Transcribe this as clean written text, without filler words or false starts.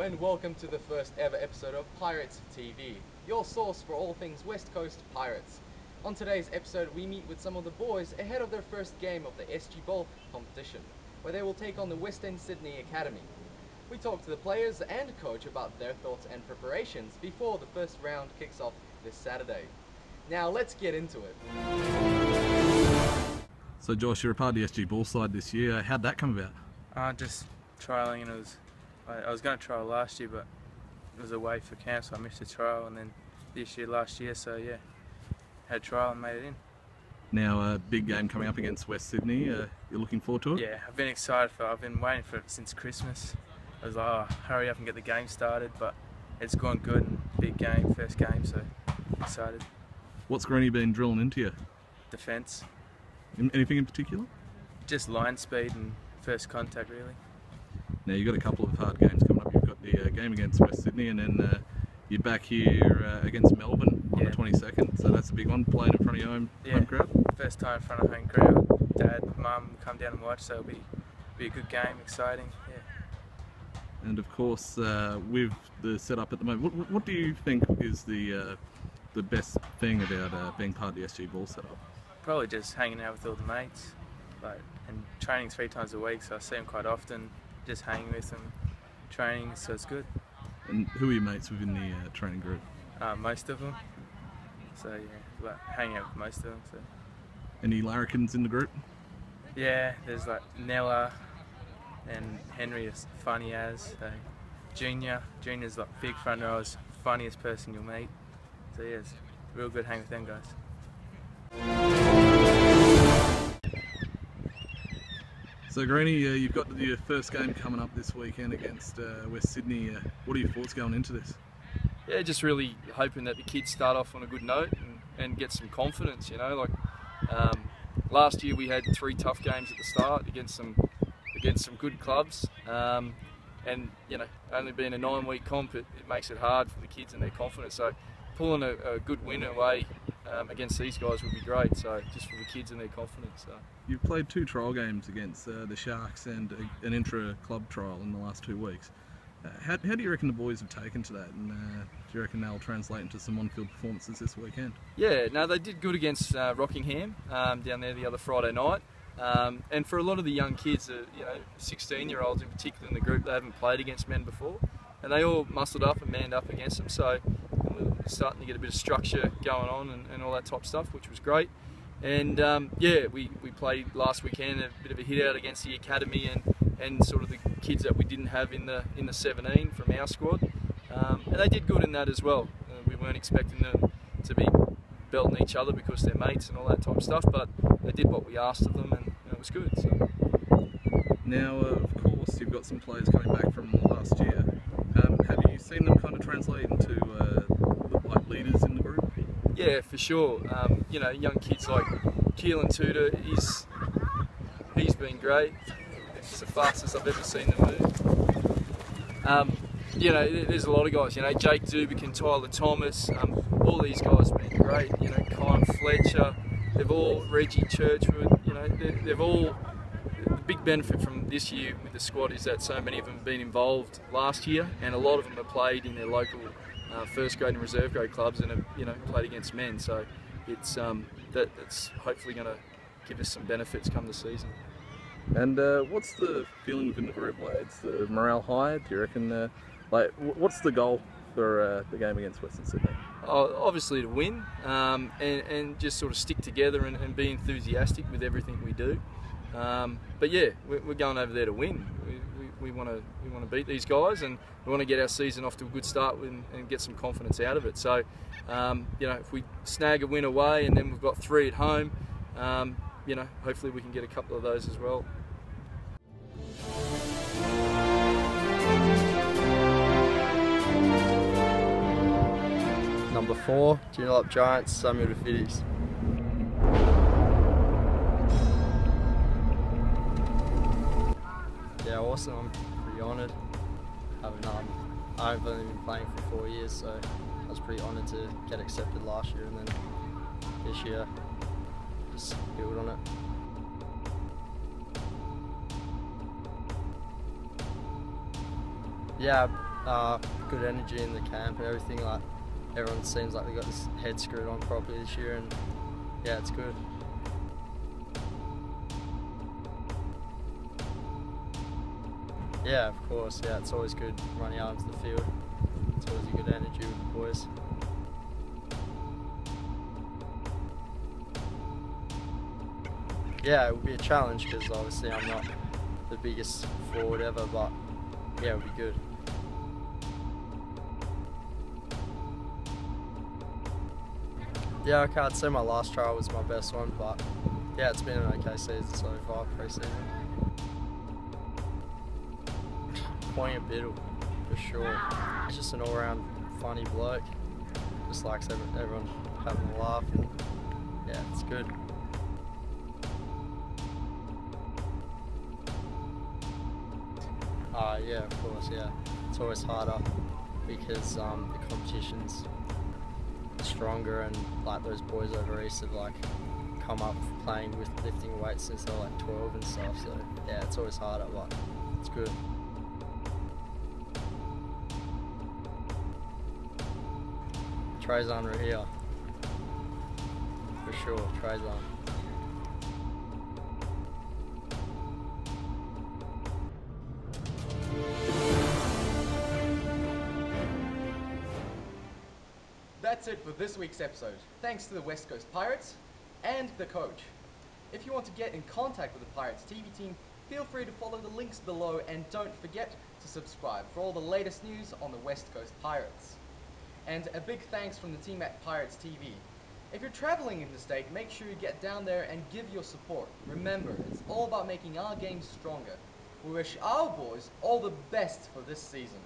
and welcome to the first ever episode of Pirates TV, your source for all things West Coast Pirates. On today's episode, we meet with some of the boys ahead of their first game of the SG Bowl competition, where they will take on the Western Sydney Academy. We talk to the players and coach about their thoughts and preparations before the first round kicks off this Saturday. Now let's get into it. So Josh, you're a part of the SG Ball side this year. How'd that come about? Just trialling, and I was going to trial last year, but it was away for camp, so I missed the trial, and then this year, last year, so yeah, had a trial and made it in. Now a big game coming up against West Sydney. You're looking forward to it? Yeah, I've been excited for it. I've been waiting for it since Christmas. I was like, oh, hurry up and get the game started, but it's gone good, and big game, first game, so excited. What's Greeny been drilling into you? Defence. Anything in particular? Just line speed and first contact, really. Now you've got a couple of hard games coming up. You've got the game against West Sydney, and then you're back here against Melbourne on the 22nd. So that's a big one, playing in front of your home crowd. First time in front of home crowd. Dad, Mum come down and watch, so it'll be a good game, exciting. Yeah. And of course, with the setup at the moment, what do you think is the best thing about being part of the SG Ball setup? Probably just hanging out with all the mates, and training 3 times a week, so I see them quite often. Just hanging with them, training, so it's good. And who are your mates within the training group? Most of them. So yeah, hanging out with most of them. So. Any larrikins in the group? Yeah, there's like Nella and Henry is funny as. So Junior's like big front rows, funniest person you'll meet. So yeah, it's real good hang with them guys. So Greeny, you've got your first game coming up this weekend against West Sydney. What are your thoughts going into this? Yeah, just really hoping that the kids start off on a good note and get some confidence, you know. Like last year we had 3 tough games at the start against some good clubs, and you know, only being a 9-week comp, it makes it hard for the kids and their confidence. So pulling a good win away against these guys would be great, so just for the kids and their confidence. So. You've played 2 trial games against the Sharks and an intra-club trial in the last 2 weeks. How do you reckon the boys have taken to that, and do you reckon they'll translate into some on-field performances this weekend? Yeah, no, they did good against Rockingham down there the other Friday night. And for a lot of the young kids, you know, 16-year-olds in particular in the group, they haven't played against men before, and they all muscled up and manned up against them. So we're starting to get a bit of structure going on and all that type of stuff, which was great. And yeah, we played last weekend a bit of a hit out against the academy and sort of the kids that we didn't have in the 17 from our squad, and they did good in that as well. We weren't expecting them to be belting each other because they're mates and all that type of stuff, but they did what we asked of them, and it was good. So. Now, of course, you've got some players coming back from last year. Have you seen them kind of translate into like leaders in the group? Yeah, for sure. You know, young kids like Keelan Tudor, he's been great. It's the fastest I've ever seen them move. You know, there's a lot of guys. You know, Jake Dubican, Tyler Thomas, all these guys have been great. You know, Kyle Fletcher, they've all Reggie Churchwood. You know, they've all. The big benefit from this year with the squad is that so many of them have been involved last year, and a lot of them have played in their local first grade and reserve grade clubs and have, you know, played against men. So it's that's hopefully going to give us some benefits come the season. And what's the feeling within the group? Like, it's the morale high? Do you reckon? Like, what's the goal for the game against Western Sydney? Obviously to win, and just sort of stick together and be enthusiastic with everything we do. But yeah, we're going over there to win. We want to beat these guys, and we want to get our season off to a good start and get some confidence out of it. So, you know, if we snag a win away and then we've got 3 at home, you know, hopefully we can get a couple of those as well. Number 4, Junior Up Giants, Samuel DeFiddes. Yeah, awesome. I'm pretty honoured. I've only been playing for 4 years, so I was pretty honoured to get accepted last year, and then this year just build on it. Yeah, Good energy in the camp and everything. Like everyone seems like they got this head screwed on properly this year, and yeah, it's good. Yeah, of course. Yeah, it's always good running out into the field. It's always a good energy with the boys. Yeah, it will be a challenge because obviously I'm not the biggest forward ever, but yeah, it'll be good. Yeah, okay, I'd say my last trial was my best one, but yeah, it's been an okay season so far, pre-season. Pointing a biddle, for sure. He's just an all-round funny bloke. Just likes everyone having a laugh, and yeah, it's good. Yeah, of course, yeah. It's always harder because the competition's stronger, and like those boys over east have like come up playing with lifting weights since they were like 12 and stuff, so yeah, it's always harder, but it's good. Trey's unreal here. For sure, Trey's on. That's it for this week's episode. Thanks to the West Coast Pirates and the coach. If you want to get in contact with the Pirates TV team, feel free to follow the links below, and don't forget to subscribe for all the latest news on the West Coast Pirates. And a big thanks from the team at Pirates TV. If you're traveling in the state, make sure you get down there and give your support. Remember, it's all about making our game stronger. We wish our boys all the best for this season.